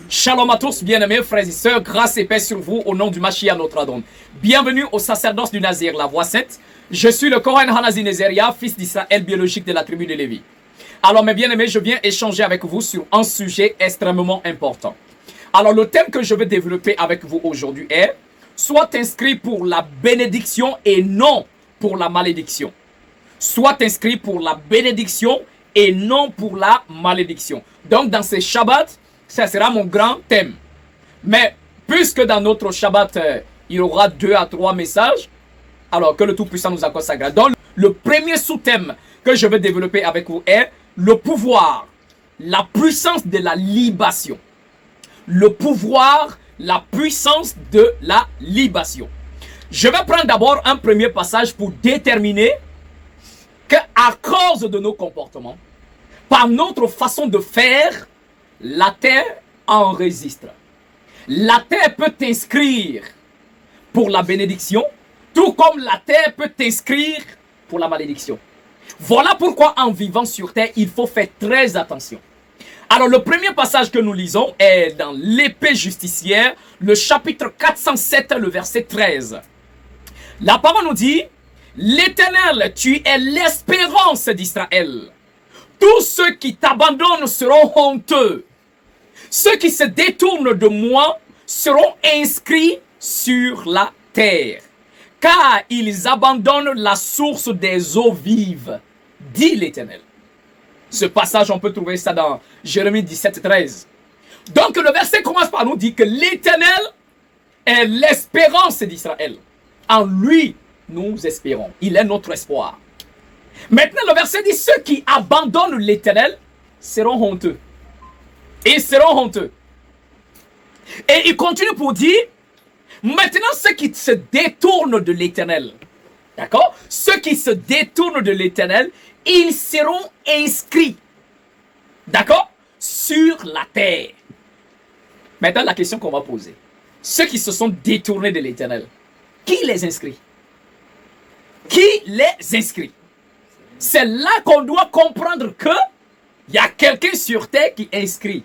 Shalom à tous, bien-aimés frères et sœurs, grâce et paix sur vous au nom du Mashiach notre Adon. Bienvenue au sacerdoce du Nazir, la voix sainte. Je suis le Kohen Hanazi Nezeria, fils d'Israël biologique de la tribu de Lévi. Alors mes bien-aimés, je viens échanger avec vous sur un sujet extrêmement important. Alors le thème que je vais développer avec vous aujourd'hui est « Sois inscrit pour la bénédiction et non pour la malédiction ». Sois inscrit pour la bénédiction et non pour la malédiction. Donc dans ces Shabbats, ça sera mon grand thème. Mais puisque dans notre Shabbat, il y aura 2 à 3 messages, alors que le Tout-Puissant nous accorde sa grâce. Donc le premier sous-thème que je vais développer avec vous est le pouvoir, la puissance de la libation. Le pouvoir, la puissance de la libation. Je vais prendre d'abord un premier passage pour déterminer qu'à cause de nos comportements, par notre façon de faire, la terre enregistre. La terre peut t'inscrire pour la bénédiction, tout comme la terre peut t'inscrire pour la malédiction. Voilà pourquoi en vivant sur terre, il faut faire très attention. Alors le premier passage que nous lisons est dans l'épée justicière, le chapitre 407, le verset 13. La parole nous dit, « L'Éternel, tu es l'espérance d'Israël. Tous ceux qui t'abandonnent seront honteux. Ceux qui se détournent de moi seront inscrits sur la terre. Car ils abandonnent la source des eaux vives, dit l'Éternel. » Ce passage, on peut trouver ça dans Jérémie 17, 13. Donc le verset commence par nous dire que l'Éternel est l'espérance d'Israël. En lui, nous espérons. Il est notre espoir. Maintenant, le verset dit, ceux qui abandonnent l'Éternel seront honteux. Ils seront honteux. Et il continue pour dire, maintenant ceux qui se détournent de l'Éternel, d'accord? Ceux qui se détournent de l'Éternel, ils seront inscrits, d'accord? Sur la terre. Maintenant, la question qu'on va poser. Ceux qui se sont détournés de l'Éternel, qui les inscrit? Qui les inscrit? C'est là qu'on doit comprendre que il y a quelqu'un sur terre qui inscrit.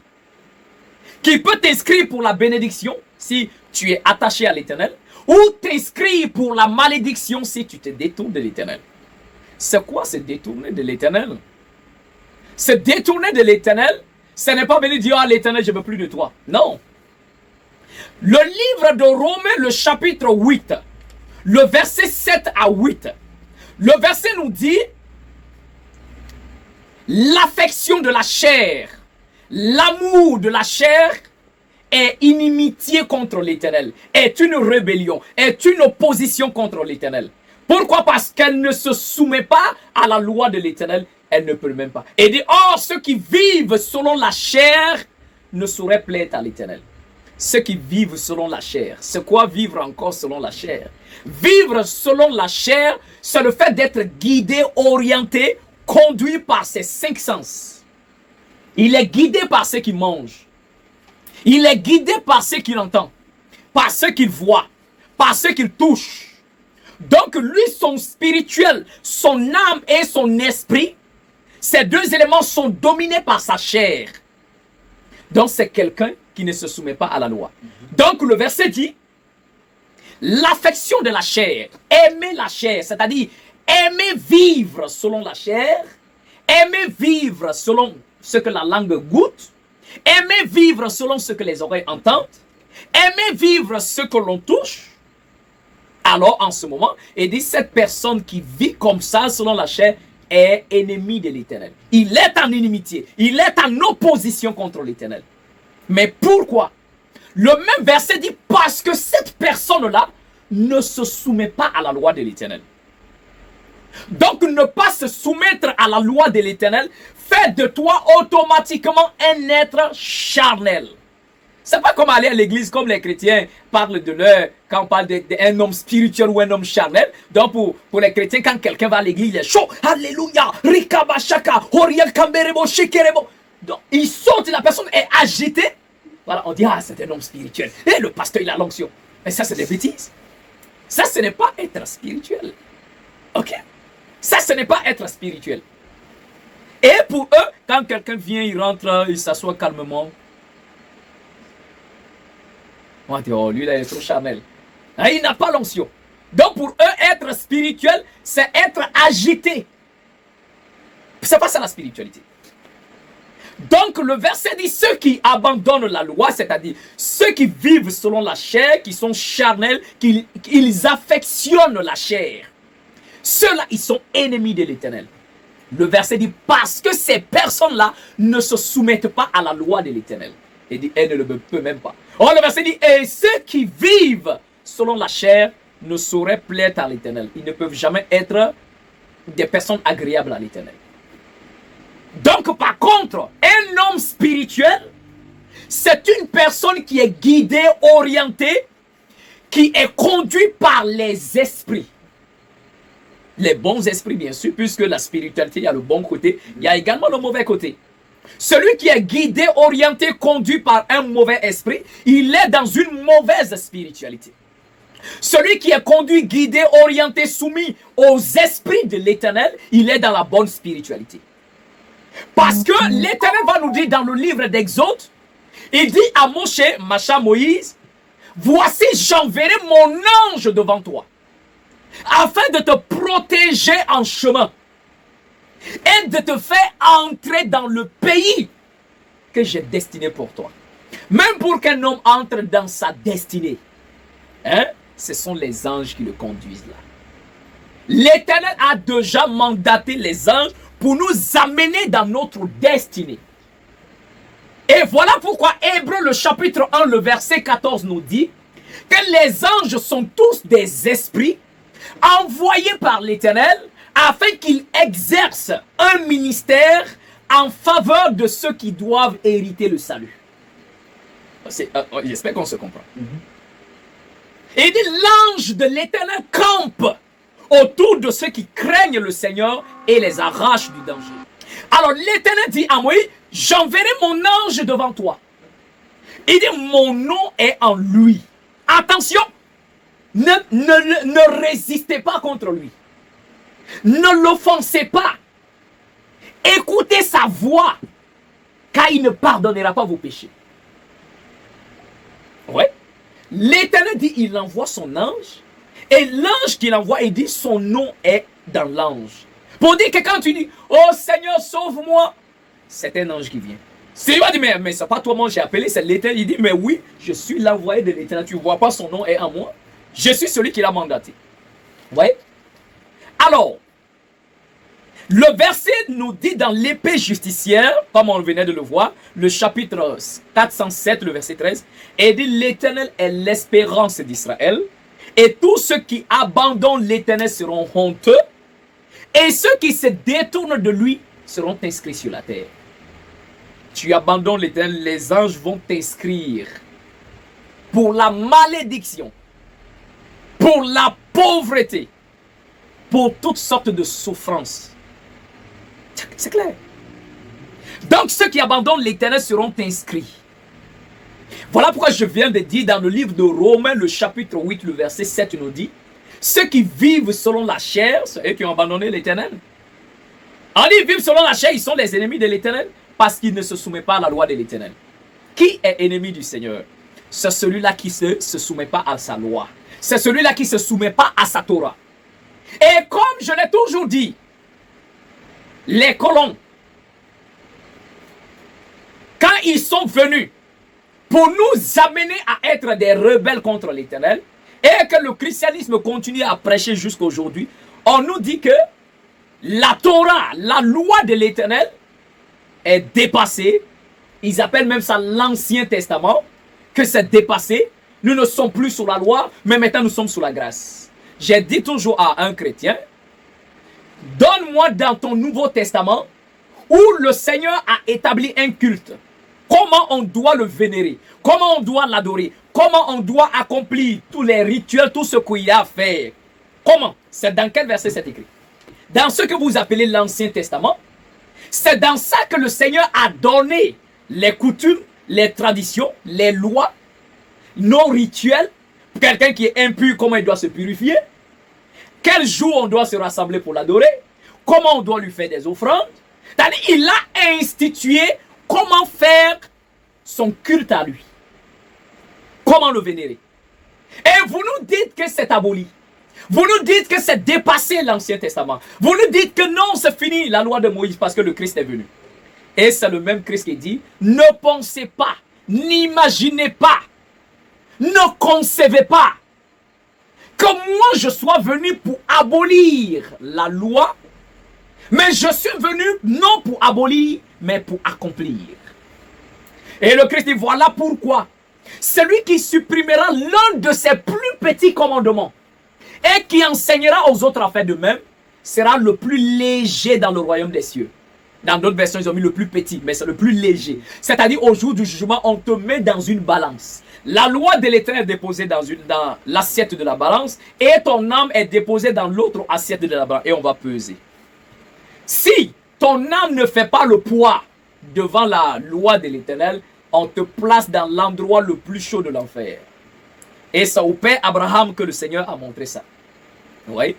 Qui peut t'inscrire pour la bénédiction si tu es attaché à l'Éternel, ou t'inscrire pour la malédiction si tu te détournes de l'Éternel. C'est quoi se détourner de l'Éternel? Se détourner de l'Éternel, ce n'est pas venir dire, ah l'Éternel, je ne veux plus de toi. Non. Le livre de Romains, le chapitre 8, le verset 7 à 8, le verset nous dit, l'affection de la chair, l'amour de la chair est inimitié contre l'Éternel, est une rébellion, est une opposition contre l'Éternel. Pourquoi? Parce qu'elle ne se soumet pas à la loi de l'Éternel, elle ne peut même pas. Et dit, oh, ceux qui vivent selon la chair ne sauraient plaire à l'Éternel. Ceux qui vivent selon la chair, c'est quoi vivre encore selon la chair? Vivre selon la chair, c'est le fait d'être guidé, orienté, conduit par ses 5 sens. Il est guidé par ce qu'il mange. Il est guidé par ce qu'il entend, par ce qu'il voit, par ce qu'il touche. Donc lui, son spirituel, son âme et son esprit, ces 2 éléments sont dominés par sa chair. Donc c'est quelqu'un qui ne se soumet pas à la loi. Donc le verset dit, l'affection de la chair, aimer la chair, c'est-à-dire aimer vivre selon la chair, aimer vivre selon ce que la langue goûte, aimer vivre selon ce que les oreilles entendent, aimer vivre ce que l'on touche. Alors en ce moment, il dit, cette personne qui vit comme ça selon la chair est ennemi de l'Éternel. Il est en inimitié, il est en opposition contre l'Éternel. Mais pourquoi? Le même verset dit, parce que cette personne-là ne se soumet pas à la loi de l'Éternel. Donc ne pas se soumettre à la loi de l'Éternel fait de toi automatiquement un être charnel. C'est pas comme aller à l'église, comme les chrétiens parlent de leur, quand on parle d'un homme spirituel ou un homme charnel. Donc pour les chrétiens, quand quelqu'un va à l'église, il est chaud. Alléluia, rikabashaka, horiel kamberebo, shikerebo. Donc il saute, la personne est agitée. Voilà, on dit, ah, c'est un homme spirituel. Et le pasteur, il a l'onction. Mais ça, c'est des bêtises. Ça, ce n'est pas être spirituel. Ok? Ça, ce n'est pas être spirituel. Et pour eux, quand quelqu'un vient, il rentre, il s'assoit calmement. On va dire, oh, lui, là, il est trop charnel. Hein, il n'a pas l'onction. Donc, pour eux, être spirituel, c'est être agité. C'est pas ça la spiritualité. Donc, le verset dit, ceux qui abandonnent la loi, c'est-à-dire ceux qui vivent selon la chair, qui sont charnels, qu'ils affectionnent la chair. Ceux-là, ils sont ennemis de l'Éternel. Le verset dit, parce que ces personnes-là ne se soumettent pas à la loi de l'Éternel. Il dit, elle ne le peut même pas. Or, le verset dit, et ceux qui vivent selon la chair ne sauraient plaire à l'Éternel. Ils ne peuvent jamais être des personnes agréables à l'Éternel. Donc, par contre, un homme spirituel, c'est une personne qui est guidée, orientée, qui est conduite par les esprits. Les bons esprits, bien sûr, puisque la spiritualité, il y a le bon côté, il y a également le mauvais côté. Celui qui est guidé, orienté, conduit par un mauvais esprit, il est dans une mauvaise spiritualité. Celui qui est conduit, guidé, orienté, soumis aux esprits de l'Éternel, il est dans la bonne spiritualité. Parce que l'Éternel va nous dire dans le livre d'Exode, il dit à Moshe, Macha Moïse, voici j'enverrai mon ange devant toi, afin de te protéger en chemin et de te faire entrer dans le pays que j'ai destiné pour toi. Même pour qu'un homme entre dans sa destinée, hein, ce sont les anges qui le conduisent là. L'Éternel a déjà mandaté les anges pour nous amener dans notre destinée. Et voilà pourquoi Hébreux le chapitre 1, le verset 14 nous dit que les anges sont tous des esprits envoyés par l'Éternel afin qu'ils exercent un ministère en faveur de ceux qui doivent hériter le salut. J'espère qu'on se comprend. Et il dit, l'ange de l'Éternel campe autour de ceux qui craignent le Seigneur et les arrache du danger. Alors l'Éternel dit à Moïse, j'enverrai mon ange devant toi. Il dit, mon nom est en lui. Attention, ne résistez pas contre lui. Ne l'offensez pas. Écoutez sa voix, car il ne pardonnera pas vos péchés. Ouais. L'Éternel dit, il envoie son ange. Et l'ange qu'il envoie, il dit, son nom est dans l'ange. Pour dire que quand tu dis, oh Seigneur, sauve-moi, c'est un ange qui vient. Si il va dire, mais c'est pas toi, moi j'ai appelé, c'est l'Éternel. Il dit, mais oui, je suis l'envoyé de l'Éternel. Tu ne vois pas, son nom est en moi. Je suis celui qui l'a mandaté. Vous voyez? Alors, le verset nous dit dans l'épée justicière, comme on venait de le voir, le chapitre 407, le verset 13, et dit, l'Éternel est l'espérance d'Israël, et tous ceux qui abandonnent l'Éternel seront honteux, et ceux qui se détournent de lui seront inscrits sur la terre. Tu abandonnes l'Éternel, les anges vont t'inscrire pour la malédiction, pour la pauvreté, pour toutes sortes de souffrances. C'est clair. Donc ceux qui abandonnent l'Éternel seront inscrits. Voilà pourquoi je viens de dire dans le livre de Romains, le chapitre 8, le verset 7 nous dit, ceux qui vivent selon la chair, c'est eux qui ont abandonné l'Éternel. En ils vivent selon la chair, ils sont les ennemis de l'Éternel parce qu'ils ne se soumettent pas à la loi de l'Éternel. Qui est ennemi du Seigneur? C'est celui-là qui ne se soumet pas à sa loi. C'est celui-là qui ne se soumet pas à sa Torah. Et comme je l'ai toujours dit, les colons, quand ils sont venus pour nous amener à être des rebelles contre l'Éternel, et que le christianisme continue à prêcher jusqu'à aujourd'hui, on nous dit que la Torah, la loi de l'Éternel, est dépassée. Ils appellent même ça l'Ancien Testament, que c'est dépassé. Nous ne sommes plus sous la loi, mais maintenant nous sommes sous la grâce. J'ai dit toujours à un chrétien, donne-moi dans ton Nouveau Testament où le Seigneur a établi un culte comment on doit le vénérer, comment on doit l'adorer, comment on doit accomplir tous les rituels, tout ce qu'il y a à faire. Comment? C'est dans quel verset c'est écrit? Dans ce que vous appelez l'Ancien Testament. C'est dans ça que le Seigneur a donné les coutumes, les traditions, les lois, non rituels. Quelqu'un qui est impur, comment il doit se purifier? Quel jour on doit se rassembler pour l'adorer? Comment on doit lui faire des offrandes? C'est-à-dire, il a institué comment faire son culte à lui. Comment le vénérer. Et vous nous dites que c'est aboli. Vous nous dites que c'est dépassé l'Ancien Testament. Vous nous dites que non, c'est fini la loi de Moïse parce que le Christ est venu. Et c'est le même Christ qui dit, ne pensez pas, n'imaginez pas, ne concevez pas que moi je sois venu pour abolir la loi, mais je suis venu non pour abolir, mais pour accomplir. Et le Christ dit, voilà pourquoi celui qui supprimera l'un de ses plus petits commandements et qui enseignera aux autres à faire de même, sera le plus léger dans le royaume des cieux. Dans d'autres versions, ils ont mis le plus petit, mais c'est le plus léger. C'est-à-dire, au jour du jugement, on te met dans une balance. La loi de l'Éternel est déposée dans l'assiette de la balance et ton âme est déposée dans l'autre assiette de la balance et on va peser. Si ton âme ne fait pas le poids devant la loi de l'Éternel, on te place dans l'endroit le plus chaud de l'enfer. Et c'est au père Abraham que le Seigneur a montré ça. Oui.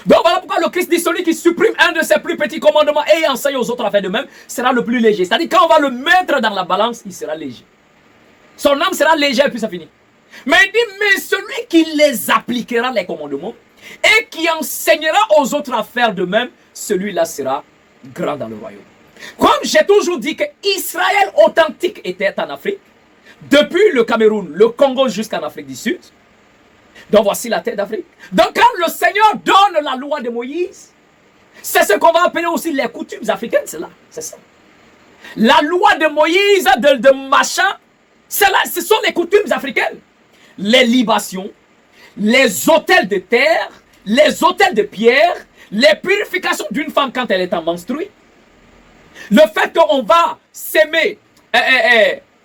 Donc voilà pourquoi le Christ dit, celui qui supprime un de ses plus petits commandements et enseigne aux autres à faire de même, sera le plus léger. C'est-à-dire quand on va le mettre dans la balance, il sera léger. Son âme sera légère et puis ça finit. Mais il dit, mais celui qui les appliquera les commandements et qui enseignera aux autres à faire de même, celui-là sera grand dans le royaume. Comme j'ai toujours dit que Israël authentique était en Afrique, depuis le Cameroun, le Congo jusqu'en Afrique du Sud. Donc voici la terre d'Afrique. Donc quand le Seigneur donne la loi de Moïse, c'est ce qu'on va appeler aussi les coutumes africaines, c'est là, c'est ça. La loi de Moïse, de machin, c'est là, ce sont les coutumes africaines. Les libations, les autels de terre, les autels de pierre, les purifications d'une femme quand elle est en menstruée. Le fait qu'on va s'aimer,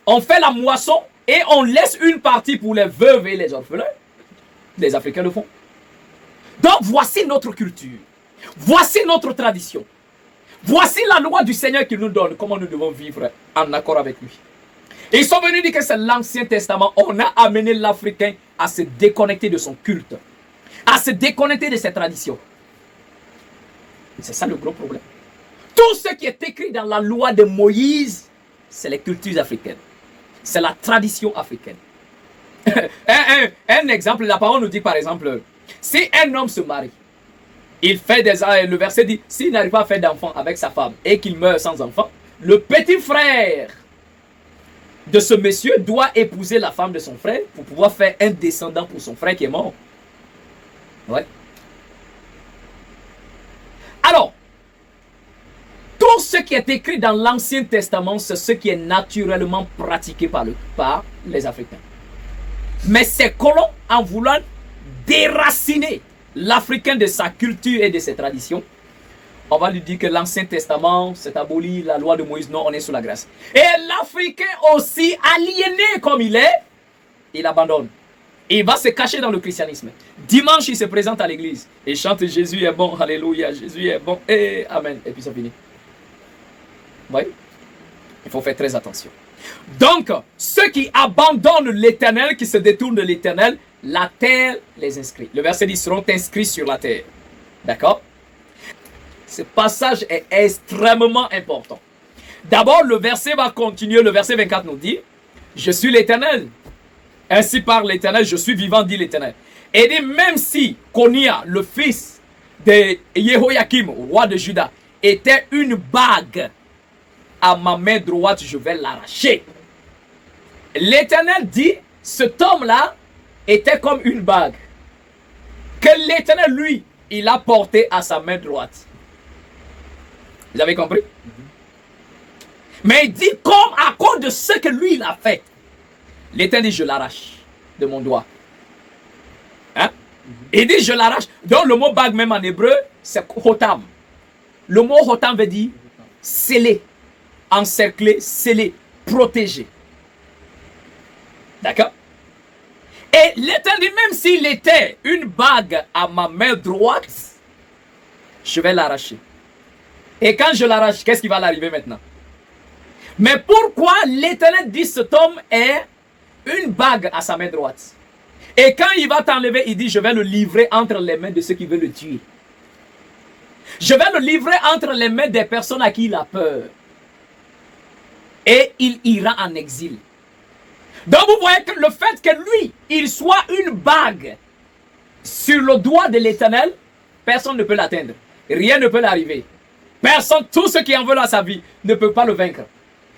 on fait la moisson et on laisse une partie pour les veuves et les orphelins. Les Africains le font. Donc voici notre culture. Voici notre tradition. Voici la loi du Seigneur qui nous donne comment nous devons vivre en accord avec lui. Et ils sont venus dire que c'est l'Ancien Testament. On a amené l'Africain à se déconnecter de son culte. À se déconnecter de ses traditions. C'est ça le gros problème. Tout ce qui est écrit dans la loi de Moïse, c'est les cultures africaines. C'est la tradition africaine. un exemple, la parole nous dit par exemple, si un homme se marie, il fait le verset dit, s'il n'arrive pas à faire d'enfant avec sa femme et qu'il meurt sans enfant, le petit frère de ce monsieur doit épouser la femme de son frère pour pouvoir faire un descendant pour son frère qui est mort. Ouais. Alors, tout ce qui est écrit dans l'Ancien Testament, c'est ce qui est naturellement pratiqué par les Africains. Mais ces colons, en voulant déraciner l'Africain de sa culture et de ses traditions, on va lui dire que l'Ancien Testament, c'est aboli, la loi de Moïse, non, on est sous la grâce. Et l'Africain aussi, aliéné comme il est, il abandonne. Et il va se cacher dans le christianisme. Dimanche, il se présente à l'église et chante Jésus est bon, alléluia, Jésus est bon, et amen. Et puis ça finit. Vous voyez? Il faut faire très attention. Donc, ceux qui abandonnent l'Éternel, qui se détournent de l'Éternel, la terre les inscrit. Le verset dit, seront inscrits sur la terre. D'accord? Ce passage est extrêmement important. D'abord, le verset va continuer. Le verset 24 nous dit, je suis l'Éternel. Ainsi parle l'Éternel, je suis vivant, dit l'Éternel. Et dit, même si Konia, le fils de Jehoiakim, roi de Juda, était une bague à ma main droite, je vais l'arracher. L'Éternel dit, cet homme-là était comme une bague que l'Éternel, lui, il a porté à sa main droite. Vous avez compris? Mais il dit, comme à cause de ce que lui, il a fait, l'Éternel dit, je l'arrache de mon doigt. Hein? Il dit, je l'arrache. Donc, le mot bague, même en hébreu, c'est hotam. Le mot hotam veut dire scellé, encerclé, scellé. protégé. D'accord? Et l'Éternel dit, même s'il était une bague à ma main droite, je vais l'arracher. Et quand je l'arrache, qu'est-ce qui va l'arriver maintenant? Mais pourquoi l'Éternel dit cet homme est une bague à sa main droite? Et quand il va t'enlever, il dit, je vais le livrer entre les mains de ceux qui veulent le tuer. Je vais le livrer entre les mains des personnes à qui il a peur. Et il ira en exil. Donc vous voyez que le fait que lui, il soit une bague sur le doigt de l'Éternel, personne ne peut l'atteindre. Rien ne peut l'arriver. Personne, tout ce qui en veut à sa vie, ne peut pas le vaincre.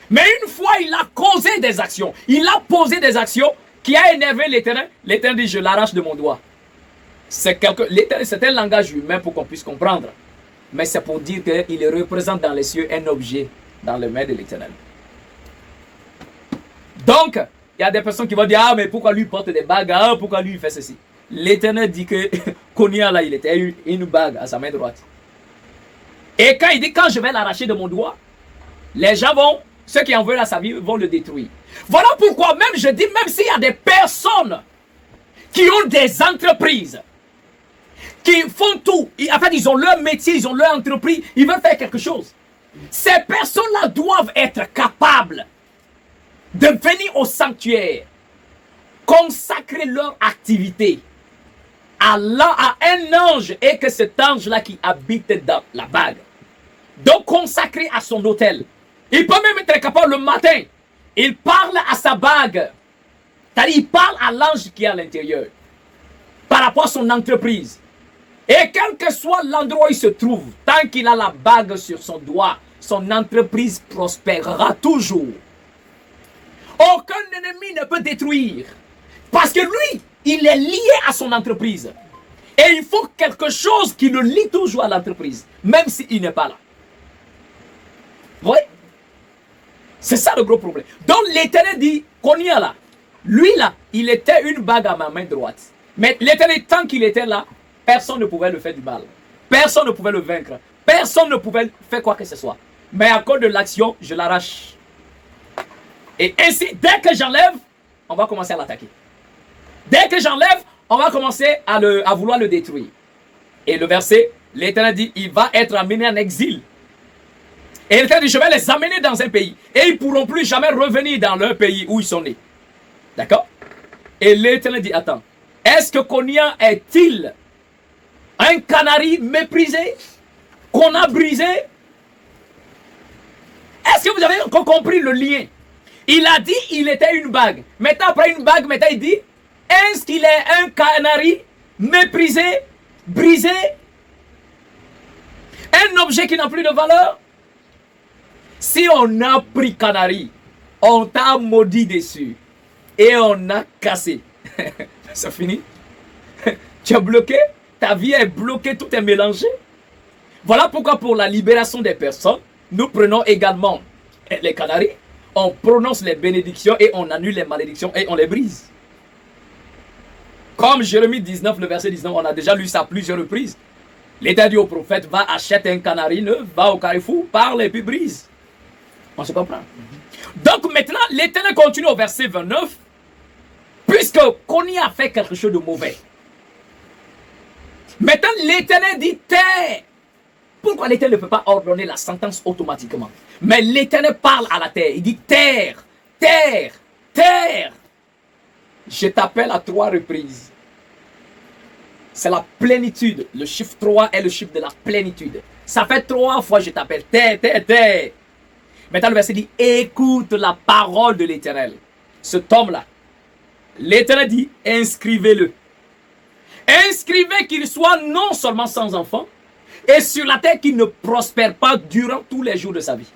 Mais une fois, il a causé des actions. Il a posé des actions qui a énervé l'Éternel. L'Éternel dit, je l'arrache de mon doigt. C'est un langage humain pour qu'on puisse comprendre. Mais c'est pour dire qu'il représente dans les cieux un objet dans les mains de l'Éternel. Donc, il y a des personnes qui vont dire, ah, mais pourquoi lui porte des bagues? Ah, pourquoi lui fait ceci? L'Éternel dit que Konia, là, il était une bague à sa main droite. Et quand il dit, quand je vais l'arracher de mon doigt, les gens vont, ceux qui en veulent à sa vie, vont le détruire. Voilà pourquoi même, je dis, même s'il y a des personnes qui ont des entreprises, qui font tout, en fait, ils ont leur métier, ils ont leur entreprise, ils veulent faire quelque chose. Ces personnes-là doivent être capables de venir au sanctuaire, consacrer leur activité à un ange et que cet ange-là qui habite dans la bague. Donc consacré à son autel. Il peut même être capable le matin. Il parle à sa bague. C'est-à-dire il parle à l'ange qui est à l'intérieur. Par rapport à son entreprise. Et quel que soit l'endroit où il se trouve, tant qu'il a la bague sur son doigt, son entreprise prospérera toujours. Aucun ennemi ne peut détruire. Parce que lui, il est lié à son entreprise. Et il faut quelque chose qui le lie toujours à l'entreprise. Même s'il n'est pas là. Vous voyez? C'est ça le gros problème. Donc l'Éternel dit, qu'on y a là. Lui là, il était une bague à ma main droite. Mais l'Éternel, tant qu'il était là, personne ne pouvait le faire du mal. Personne ne pouvait le vaincre. Personne ne pouvait faire quoi que ce soit. Mais à cause de l'action, je l'arrache. Et ainsi, dès que j'enlève, on va commencer à l'attaquer. Dès que j'enlève, on va commencer à vouloir le détruire. Et le verset, l'Éternel dit, il va être amené en exil. Et l'Éternel dit, je vais les amener dans un pays. Et ils ne pourront plus jamais revenir dans leur pays où ils sont nés. D'accord? Et l'Éternel dit, attends, est-ce que Konia est-il un canari méprisé, qu'on a brisé? Est-ce que vous avez compris le lien? Il a dit il était une bague. Maintenant, après une bague, maintenant il dit, est-ce qu'il est un canari méprisé, brisé? Un objet qui n'a plus de valeur? Si on a pris canari, on t'a maudit dessus et on a cassé. C'est fini? Tu as bloqué? Ta vie est bloquée, tout est mélangé. Voilà pourquoi pour la libération des personnes, nous prenons également les canaris, on prononce les bénédictions et on annule les malédictions et on les brise. Comme Jérémie 19, le verset 19, on a déjà lu ça à plusieurs reprises. L'Éternel dit au prophète, va acheter un canari neuf, va au carrefour, parle et puis brise. On se comprend. Donc maintenant, l'Éternel continue au verset 29, puisque Konia a fait quelque chose de mauvais. Maintenant, l'Éternel dit, terre. Pourquoi l'Éternel ne peut pas ordonner la sentence automatiquement? Mais l'Éternel parle à la terre. Il dit, terre, terre, terre. Je t'appelle à 3 reprises. C'est la plénitude. Le chiffre 3 est le chiffre de la plénitude. Ça fait 3 fois je t'appelle terre, terre, terre. Maintenant le verset dit, écoute la parole de l'Éternel. Cet homme-là, l'Éternel dit, inscrivez-le. Inscrivez qu'il soit non seulement sans enfant, et sur la terre qu'il ne prospère pas durant tous les jours de sa vie.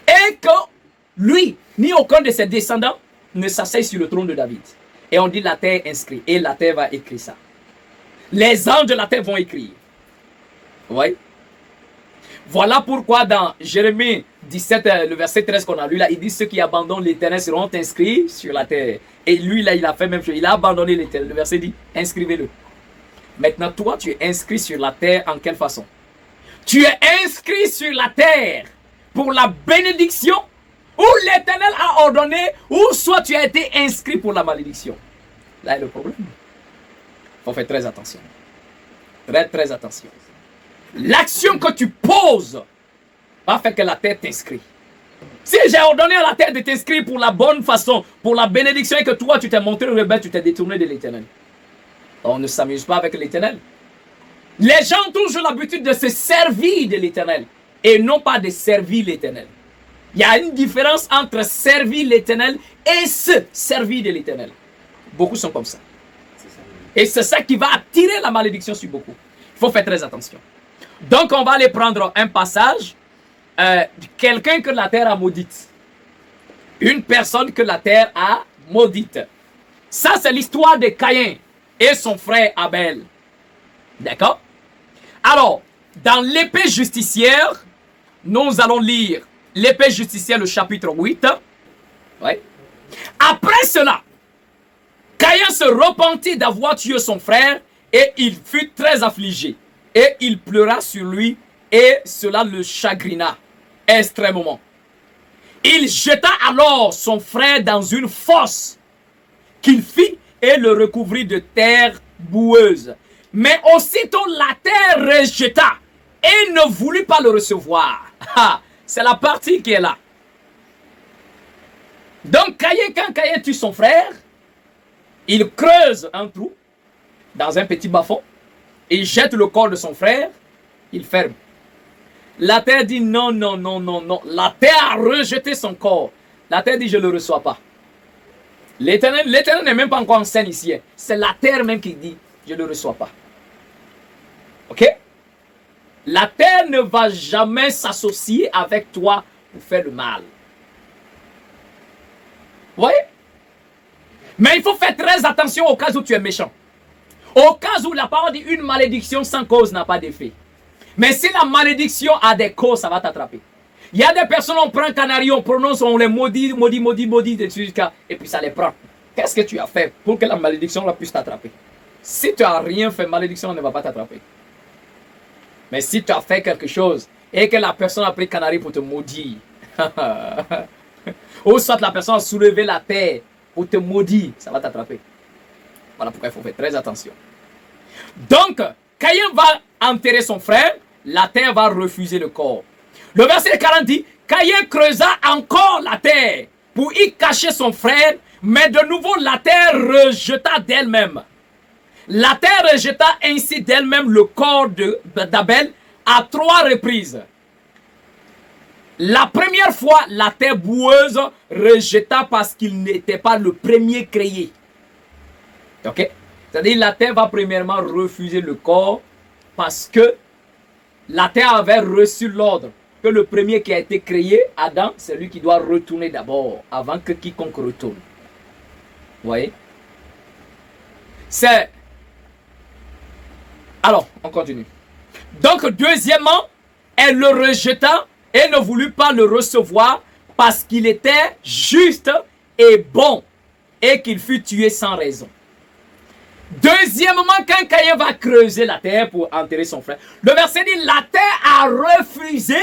Et que lui, ni aucun de ses descendants, ne s'asseye sur le trône de David. Et on dit la terre inscrit. Et la terre va écrire ça. Les anges de la terre vont écrire. Vous voyez? Voilà pourquoi dans Jérémie 17, le verset 13 qu'on a lu là, il dit ceux qui abandonnent l'Éternel seront inscrits sur la terre. Et lui là, il a fait même chose. Il a abandonné l'Éternel. Le verset dit, inscrivez-le. Maintenant, toi, tu es inscrit sur la terre en quelle façon? Tu es inscrit sur la terre pour la bénédiction, Ou l'Éternel a ordonné, ou soit tu as été inscrit pour la malédiction. Là est le problème. Il faut faire très attention. Très attention. L'action que tu poses va faire que la terre t'inscrit. Si j'ai ordonné à la terre de t'inscrire pour la bonne façon, pour la bénédiction, et que toi tu t'es montré rebelle, tu t'es détourné de l'Éternel. On ne s'amuse pas avec l'Éternel. Les gens ont toujours l'habitude de se servir de l'Éternel et non pas de servir l'Éternel. Il y a une différence entre servir l'Éternel et se servir de l'Éternel. Beaucoup sont comme ça. Et c'est ça qui va attirer la malédiction sur beaucoup. Il faut faire très attention. Donc on va aller prendre un passage. Quelqu'un que la terre a maudite. Une personne que la terre a maudite. Ça c'est l'histoire de Caïn et son frère Abel. D'accord? Alors, dans l'épée justicière, nous allons lire l'épée justicière, le chapitre 8. Ouais. Après cela, Caïn se repentit d'avoir tué son frère et il fut très affligé. Et il pleura sur lui et cela le chagrina extrêmement. Il jeta alors son frère dans une fosse qu'il fit et le recouvrit de terre boueuse. Mais aussitôt la terre rejeta et ne voulut pas le recevoir. C'est la partie qui est là. Donc quand Caïn tue son frère, il creuse un trou dans un petit bas-fond, il jette le corps de son frère, il ferme. La terre dit non. La terre a rejeté son corps. La terre dit je ne le reçois pas. L'Éternel n'est même pas encore en scène ici. C'est la terre même qui dit je ne le reçois pas. Ok? La terre ne va jamais s'associer avec toi pour faire le mal. Vous voyez? Mais il faut faire très attention au cas où tu es méchant. Au cas où la parole dit une malédiction sans cause n'a pas d'effet. Mais si la malédiction a des causes, ça va t'attraper. Il y a des personnes, on prend un canari, on prononce, on les maudit, et puis ça les prend. Qu'est-ce que tu as fait pour que la malédiction puisse t'attraper? Si tu n'as rien fait, malédiction ne va pas t'attraper. Mais si tu as fait quelque chose et que la personne a pris canari pour te maudire, ou soit la personne a soulevé la terre pour te maudire, ça va t'attraper. Voilà pourquoi il faut faire très attention. Donc, Caïn va enterrer son frère, la terre va refuser le corps. Le verset 40 dit, Caïn creusa encore la terre pour y cacher son frère, mais de nouveau la terre rejeta d'elle-même. La terre rejeta ainsi d'elle-même le corps d'Abel à 3 reprises. La première fois, la terre boueuse rejeta parce qu'il n'était pas le premier créé. Ok? C'est-à-dire la terre va premièrement refuser le corps parce que la terre avait reçu l'ordre que le premier qui a été créé, Adam, c'est lui qui doit retourner d'abord avant que quiconque retourne. Vous voyez? C'est... Alors, on continue. Donc, deuxièmement, elle le rejeta et ne voulut pas le recevoir parce qu'il était juste et bon et qu'il fut tué sans raison. Deuxièmement, quand Caïn va creuser la terre pour enterrer son frère, le verset dit, la terre a refusé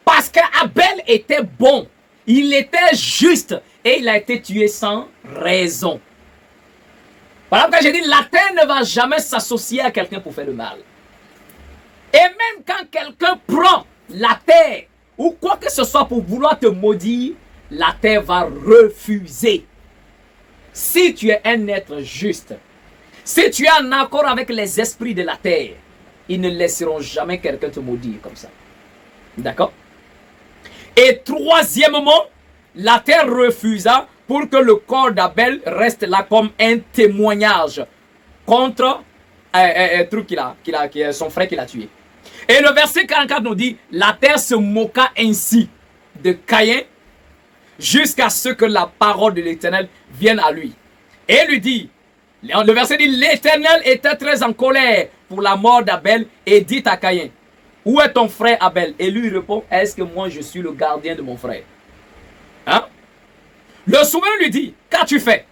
parce qu'Abel était bon. Il était juste et il a été tué sans raison. Voilà pourquoi j'ai dit, la terre ne va jamais s'associer à quelqu'un pour faire le mal. Et même quand quelqu'un prend la terre ou quoi que ce soit pour vouloir te maudire, la terre va refuser. Si tu es un être juste, si tu es en accord avec les esprits de la terre, ils ne laisseront jamais quelqu'un te maudire comme ça. D'accord? Et troisièmement, la terre refusa pour que le corps d'Abel reste là comme un témoignage contre son frère qui l'a tué. Et le verset 44 nous dit, la terre se moqua ainsi de Caïn jusqu'à ce que la parole de l'Éternel vienne à lui. Et lui dit, le verset dit, l'Éternel était très en colère pour la mort d'Abel et dit à Caïn, où est ton frère Abel? Et lui répond, est-ce que moi je suis le gardien de mon frère? Hein? Le souverain lui dit, qu'as-tu fait?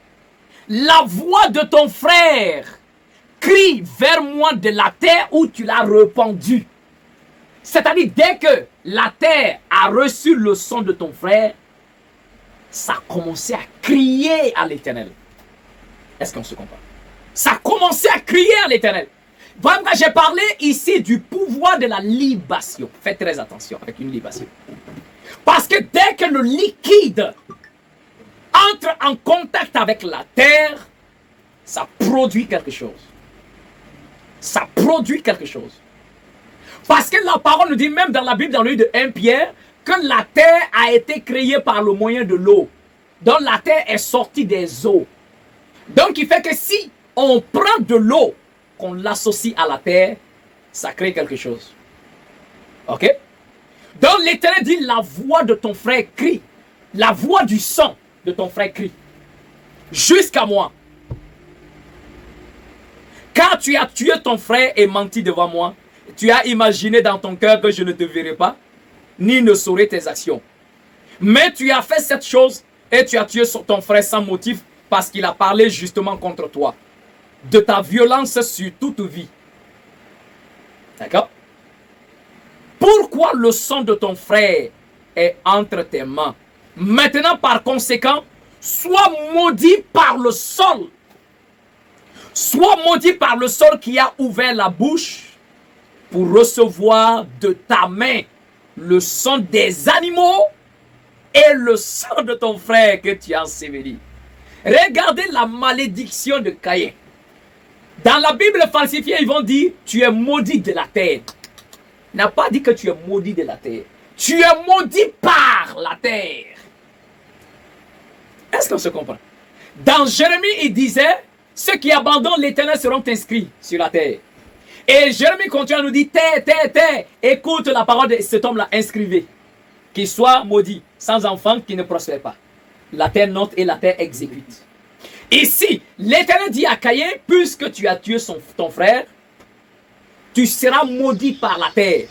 La voix de ton frère crie vers moi de la terre où tu l'as répandu. C'est-à-dire, dès que la terre a reçu le son de ton frère, ça a commencé à crier à l'Éternel. Est-ce qu'on se comprend? Ça a commencé à crier à l'Éternel. Voilà, j'ai parlé ici du pouvoir de la libation. Faites très attention avec une libation. Parce que dès que le liquide entre en contact avec la terre, ça produit quelque chose. Ça produit quelque chose. Parce que la parole nous dit même dans la Bible, dans le livre de 1 Pierre, que la terre a été créée par le moyen de l'eau. Donc la terre est sortie des eaux. Donc il fait que si on prend de l'eau, qu'on l'associe à la terre, ça crée quelque chose. Ok? Donc l'Éternel dit, la voix de ton frère crie. La voix du sang de ton frère crie. Jusqu'à moi. Quand tu as tué ton frère et menti devant moi, tu as imaginé dans ton cœur que je ne te verrai pas, ni ne saurai tes actions. Mais tu as fait cette chose et tu as tué ton frère sans motif parce qu'il a parlé justement contre toi. De ta violence sur toute vie. D'accord? Pourquoi le sang de ton frère est entre tes mains? Maintenant, par conséquent, sois maudit par le sol. Sois maudit par le sol qui a ouvert la bouche pour recevoir de ta main le sang des animaux et le sang de ton frère que tu as enseveli. Regardez la malédiction de Caïn. Dans la Bible falsifiée, ils vont dire, tu es maudit de la terre. Il n'a pas dit que tu es maudit de la terre. Tu es maudit par la terre. Est-ce qu'on se comprend? Dans Jérémie, il disait, ceux qui abandonnent l'Éternel seront inscrits sur la terre. Et Jérémie continue à nous dire, terre, écoute la parole de cet homme-là, inscrivez. Qu'il soit maudit, sans enfant, qui ne prospère pas. La terre note et la terre exécute. Ici, l'Éternel dit à Caïn, puisque tu as tué ton frère, tu seras maudit par la terre.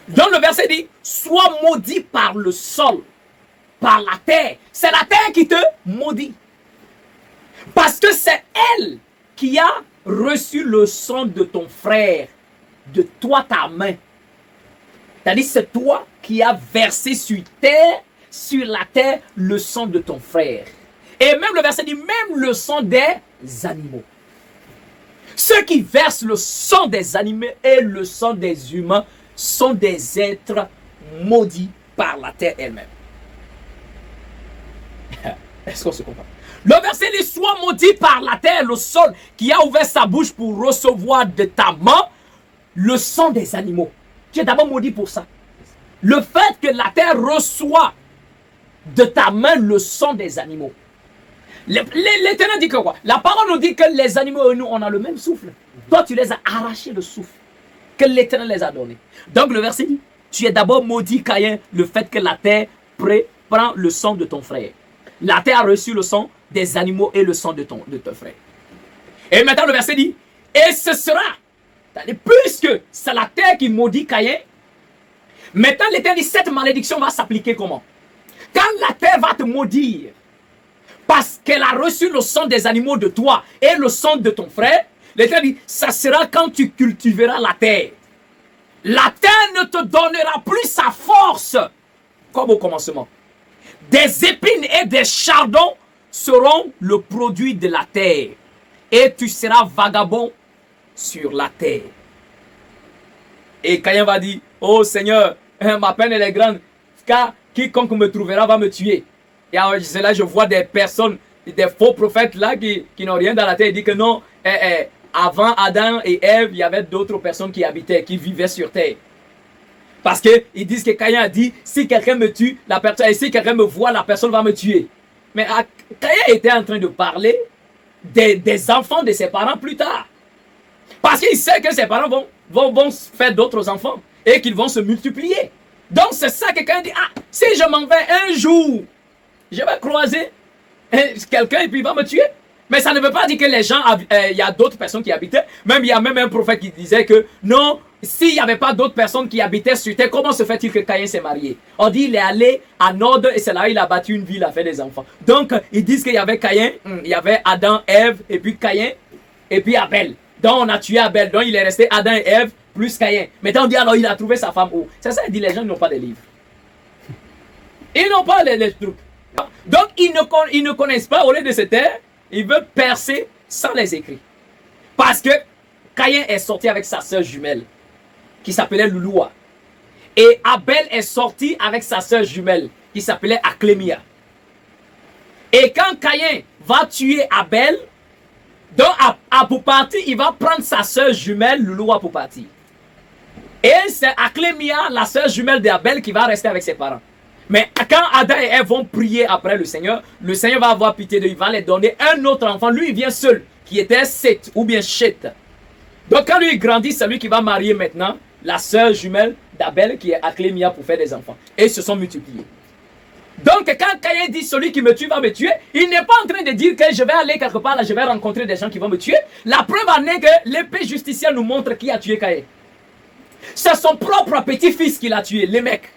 Donc le verset dit, sois maudit par le sol, par la terre. C'est la terre qui te maudit. Parce que c'est elle qui a reçu le sang de ton frère, de toi ta main. C'est-à-dire c'est toi qui as versé sur la terre, le sang de ton frère. Et même le verset dit, même le sang des animaux. Ceux qui versent le sang des animaux et le sang des humains sont des êtres maudits par la terre elle-même. Est-ce qu'on se comprend? Le verset dit, sois maudit par la terre, le sol, qui a ouvert sa bouche pour recevoir de ta main le sang des animaux. Tu es d'abord maudit pour ça. Le fait que la terre reçoit de ta main le sang des animaux. L'Éternel dit que quoi? La parole nous dit que les animaux et nous, on a le même souffle. Toi, tu les as arrachés le souffle que l'Éternel les a donné. Donc le verset dit, tu es d'abord maudit, Caïn, le fait que la terre prend le sang de ton frère. La terre a reçu le sang des animaux et le sang de ton frère. Et maintenant le verset dit, et ce sera, puisque c'est la terre qui maudit Caïn, maintenant l'Éternel dit, cette malédiction va s'appliquer comment? Quand la terre va te maudire, parce qu'elle a reçu le sang des animaux de toi et le sang de ton frère, l'Éternel dit, ça sera quand tu cultiveras la terre. La terre ne te donnera plus sa force, comme au commencement. Des épines et des chardons seront le produit de la terre. Et tu seras vagabond sur la terre. Et Caïn va dire, oh Seigneur, ma peine elle est grande, car quiconque me trouvera va me tuer. Et alors, là, je vois des personnes, des faux prophètes là qui n'ont rien dans la terre. Ils disent que non, avant Adam et Ève, il y avait d'autres personnes qui habitaient, qui vivaient sur terre. Parce qu'ils disent que Caïn a dit, si quelqu'un me tue, si quelqu'un me voit, la personne va me tuer. Mais Caïn était en train de parler des enfants de ses parents plus tard. Parce qu'il sait que ses parents vont faire d'autres enfants et qu'ils vont se multiplier. Donc c'est ça que Caïn dit, si je m'en vais un jour, je vais croiser quelqu'un et puis il va me tuer. Mais ça ne veut pas dire que les gens, il y a d'autres personnes qui habitaient. Même il y a même un prophète qui disait que non, s'il n'y avait pas d'autres personnes qui habitaient sur terre, comment se fait-il que Caïn s'est marié? On dit il est allé à Nord et c'est là il a bâti une ville, a fait des enfants. Donc ils disent qu'il y avait Caïn, il y avait Adam, Ève et puis Caïn et puis Abel. Donc on a tué Abel, donc il est resté Adam et Ève plus Caïn. Maintenant on dit alors il a trouvé sa femme où? C'est ça, il dit les gens n'ont pas de livres. Ils n'ont pas les trucs. Donc, ils ne connaissent pas, au lieu de se taire, ils veulent percer sans les écrits. Parce que Caïn est sorti avec sa sœur jumelle, qui s'appelait Louloua. Et Abel est sorti avec sa sœur jumelle, qui s'appelait Aklémia. Et quand Caïn va tuer Abel, donc pour partir, il va prendre sa sœur jumelle, Louloua, pour partir. Et c'est Aklémia, la sœur jumelle d'Abel, qui va rester avec ses parents. Mais quand Adam et Ève vont prier après le Seigneur va avoir pitié d'eux, il va les donner un autre enfant. Lui, il vient seul, qui était Seth ou bien Chet. Donc quand lui il grandit, c'est lui qui va marier maintenant la sœur jumelle d'Abel, qui est Aklémia, pour faire des enfants. Et ils se sont multipliés. Donc quand Caïn dit celui qui me tue va me tuer, il n'est pas en train de dire que je vais aller quelque part là, je vais rencontrer des gens qui vont me tuer. La preuve en est que l'épée justicière nous montre qui a tué Caïn. C'est son propre petit-fils qui l'a tué, les mecs.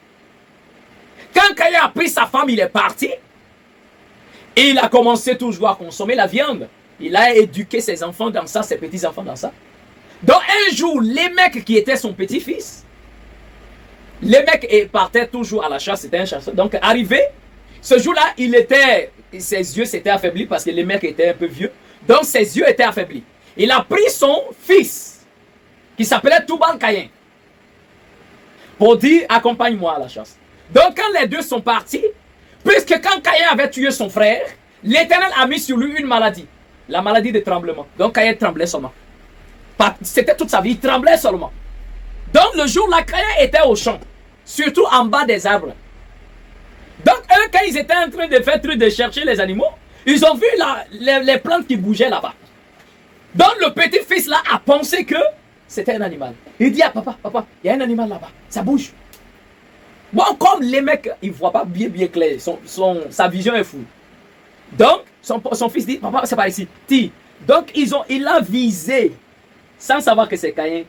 Quand Caïn a pris sa femme, il est parti. Et il a commencé toujours à consommer la viande. Il a éduqué ses enfants dans ça, ses petits-enfants dans ça. Donc un jour, les mecs qui étaient son petit-fils, les mecs partaient toujours à la chasse, c'était un chasseur. Donc arrivé, ce jour-là, ses yeux s'étaient affaiblis parce que les mecs étaient un peu vieux. Donc ses yeux étaient affaiblis. Il a pris son fils, qui s'appelait Tubal-Caïn, pour dire, accompagne-moi à la chasse. Donc quand les deux sont partis, puisque quand Caïn avait tué son frère, l'Éternel a mis sur lui une maladie. La maladie de tremblement. Donc Caïn tremblait seulement. C'était toute sa vie, il tremblait seulement. Donc le jour-là, Caïn était au champ, surtout en bas des arbres. Donc eux, quand ils étaient en train de faire truc de chercher les animaux, ils ont vu les plantes qui bougeaient là-bas. Donc le petit-fils là a pensé que c'était un animal. Il dit à papa, il y a un animal là-bas, ça bouge. Bon, comme les mecs, ils ne voient pas bien clair, sa vision est floue. Donc, son fils dit, papa, c'est pas ici. Donc, il a visé, sans savoir que c'est Caïn,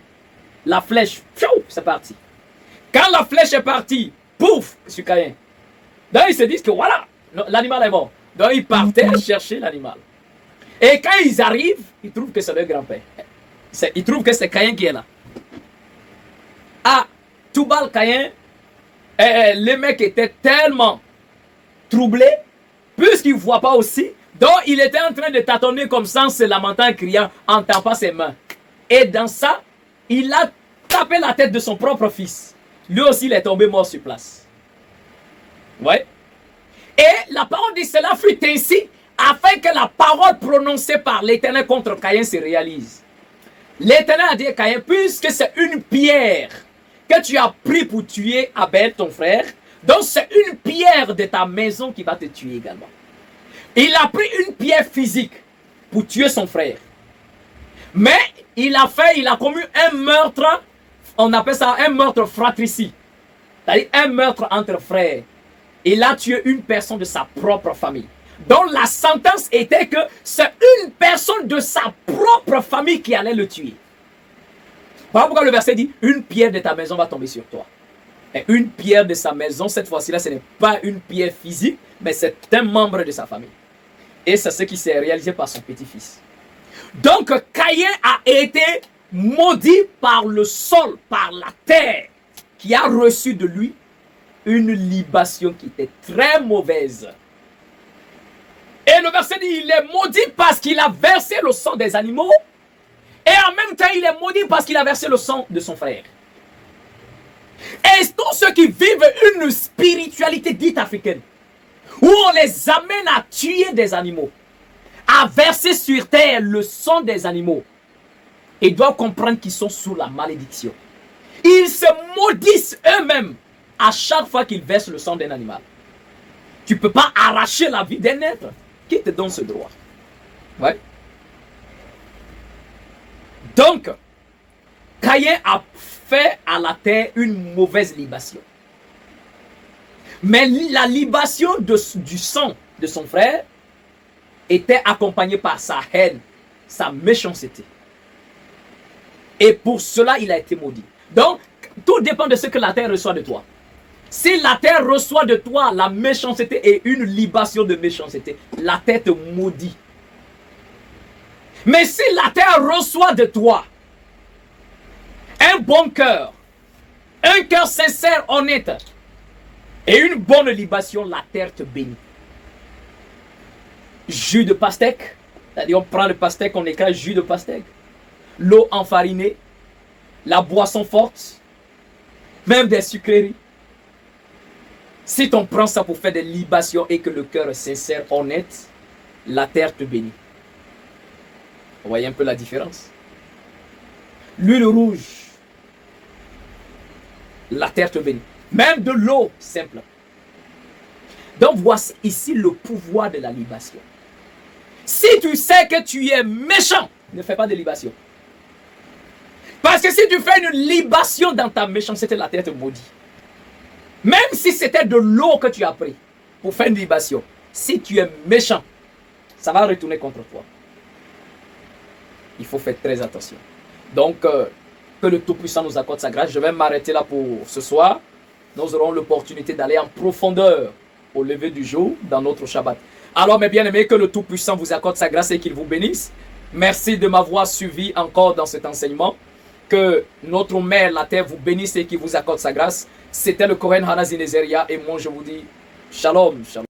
la flèche, c'est parti. Quand la flèche est partie, pouf, sur Caïn. Donc, ils se disent que voilà, l'animal est mort. Donc, ils partaient chercher l'animal. Et quand ils arrivent, ils trouvent que c'est leur grand-père. Ils trouvent que c'est Caïn qui est là. Ah, Tubal-Caïn, les mecs étaient tellement troublés, puisqu'ils ne voient pas aussi. Donc, il était en train de tâtonner comme ça, en se lamentant, criant, en tapant ses mains. Et dans ça, il a tapé la tête de son propre fils. Lui aussi, il est tombé mort sur place. Ouais. Et la parole dit, cela fut ainsi, afin que la parole prononcée par l'Éternel contre Caïn se réalise. L'Éternel a dit à Caïn, puisque c'est une pierre que tu as pris pour tuer Abel, ton frère, donc c'est une pierre de ta maison qui va te tuer également. Il a pris une pierre physique pour tuer son frère. Mais il a commis un meurtre, on appelle ça un meurtre fratricide. C'est-à-dire un meurtre entre frères. Il a tué une personne de sa propre famille. Donc la sentence était que c'est une personne de sa propre famille qui allait le tuer. Voilà pourquoi le verset dit, une pierre de ta maison va tomber sur toi. Et une pierre de sa maison, cette fois-ci là, ce n'est pas une pierre physique, mais c'est un membre de sa famille. Et c'est ce qui s'est réalisé par son petit-fils. Donc Caïn a été maudit par le sol, par la terre, qui a reçu de lui une libation qui était très mauvaise. Et le verset dit, il est maudit parce qu'il a versé le sang des animaux. Et en même temps, il est maudit parce qu'il a versé le sang de son frère. Et tous ceux qui vivent une spiritualité dite africaine, où on les amène à tuer des animaux, à verser sur terre le sang des animaux, ils doivent comprendre qu'ils sont sous la malédiction. Ils se maudissent eux-mêmes à chaque fois qu'ils versent le sang d'un animal. Tu ne peux pas arracher la vie d'un être. Qui te donne ce droit? Ouais. Donc, Caïn a fait à la terre une mauvaise libation. Mais la libation du sang de son frère était accompagnée par sa haine, sa méchanceté. Et pour cela, il a été maudit. Donc, tout dépend de ce que la terre reçoit de toi. Si la terre reçoit de toi la méchanceté et une libation de méchanceté, la terre te maudit. Mais si la terre reçoit de toi un bon cœur, un cœur sincère, honnête, et une bonne libation, la terre te bénit. jus de pastèque. C'est-à-dire on prend le pastèque, on écrase jus de pastèque. L'eau enfarinée, la boisson forte, même des sucreries. Si tu prends ça pour faire des libations et que le cœur est sincère, honnête, la terre te bénit. Vous voyez un peu la différence? L'huile rouge, la terre te bénit. Même de l'eau simple. Donc voici ici le pouvoir de la libation. Si tu sais que tu es méchant, ne fais pas de libation. Parce que si tu fais une libation dans ta méchanceté, la terre te maudit. Même si c'était de l'eau que tu as pris pour faire une libation, si tu es méchant, ça va retourner contre toi. Il faut faire très attention. Donc, que le Tout-Puissant nous accorde sa grâce. Je vais m'arrêter là pour ce soir. Nous aurons l'opportunité d'aller en profondeur au lever du jour dans notre Shabbat. Alors, mes bien-aimés, que le Tout-Puissant vous accorde sa grâce et qu'il vous bénisse. Merci de m'avoir suivi encore dans cet enseignement. Que notre Mère, la Terre, vous bénisse et qu'il vous accorde sa grâce. C'était le Kohen Hanazi Nezeria et moi je vous dis Shalom, Shalom.